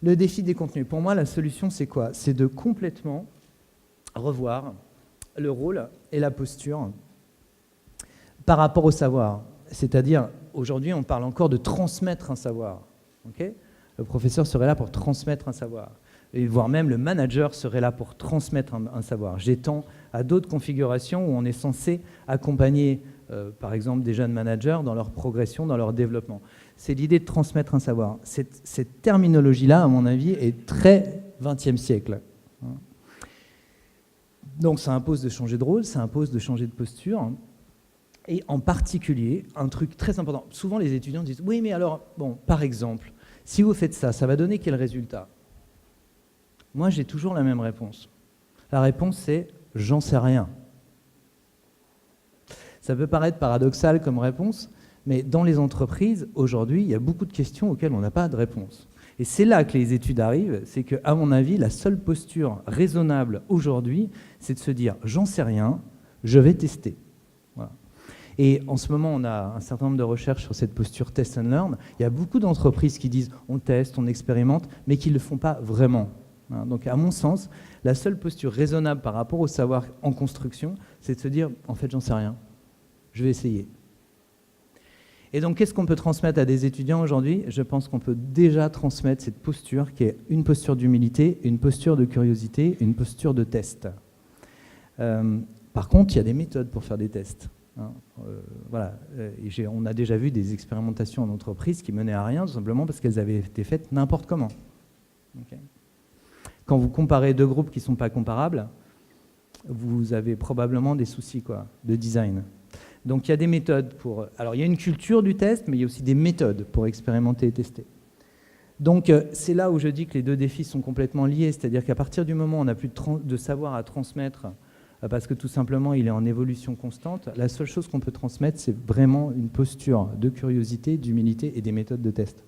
Le défi des contenus. Pour moi, la solution, c'est quoi? C'est de complètement revoir le rôle et la posture par rapport au savoir. C'est-à-dire, aujourd'hui, on parle encore de transmettre un savoir. Okay, le professeur serait là pour transmettre un savoir. Et voire même le manager serait là pour transmettre un savoir. J'étends à d'autres configurations où on est censé accompagner, par exemple, des jeunes managers dans leur progression, dans leur développement. C'est l'idée de transmettre un savoir. Cette terminologie-là, à mon avis, est très 20e siècle. Donc ça impose de changer de rôle, ça impose de changer de posture. Et en particulier, un truc très important, souvent les étudiants disent « Oui, mais alors, bon, par exemple, si vous faites ça, ça va donner quel résultat ?» Moi, j'ai toujours la même réponse. La réponse, c'est « J'en sais rien ». Ça peut paraître paradoxal comme réponse, mais dans les entreprises, aujourd'hui, il y a beaucoup de questions auxquelles on n'a pas de réponse. Et c'est là que les études arrivent, c'est qu'à mon avis, la seule posture raisonnable aujourd'hui, c'est de se dire « J'en sais rien, je vais tester ». Voilà. Et en ce moment, on a un certain nombre de recherches sur cette posture test and learn. Il y a beaucoup d'entreprises qui disent on teste, on expérimente, mais qui ne le font pas vraiment. Donc à mon sens, la seule posture raisonnable par rapport au savoir en construction, c'est de se dire en fait, j'en sais rien, je vais essayer. Et donc, qu'est-ce qu'on peut transmettre à des étudiants aujourd'hui? Je pense qu'on peut déjà transmettre cette posture qui est une posture d'humilité, une posture de curiosité, une posture de test. Par contre, il y a des méthodes pour faire des tests. Voilà. On a déjà vu des expérimentations en entreprise qui menaient à rien, tout simplement parce qu'elles avaient été faites n'importe comment. Okay. Quand vous comparez deux groupes qui ne sont pas comparables, vous avez probablement des soucis de design. Donc il y a des méthodes pour... Alors il y a une culture du test, mais il y a aussi des méthodes pour expérimenter et tester. Donc c'est là où je dis que les deux défis sont complètement liés, c'est-à-dire qu'à partir du moment où on n'a plus de savoir à transmettre, parce que tout simplement il est en évolution constante, la seule chose qu'on peut transmettre, c'est vraiment une posture de curiosité, d'humilité et des méthodes de test.